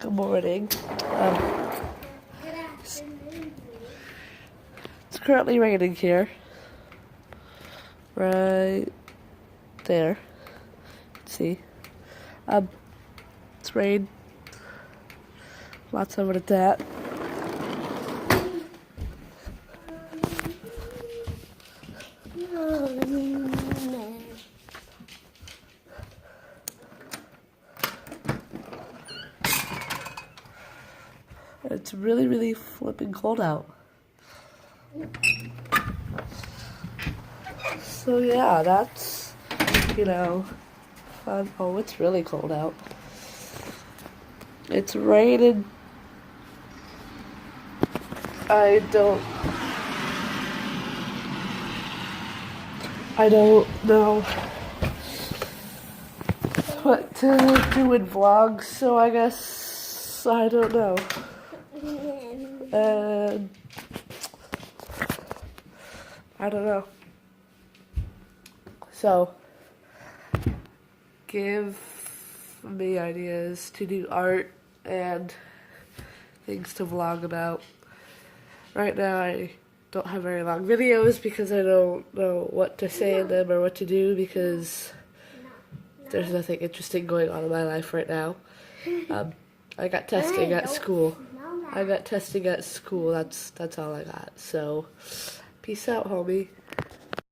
Good morning. Um, it's currently raining here. Right there. Let's see. It's rain. Lots of it at that. It's really, really flipping cold out. So yeah, that's, fun. Oh, it's really cold out. It's raining. I don't know what to do in vlogs, so I guess I don't know. And I don't know. So, give me ideas to do art and things to vlog about. Right now I don't have very long videos because I don't know what to say in them or what to do because there's nothing interesting going on in my life right now. I got testing at school. That's all I got. So, peace out, homie.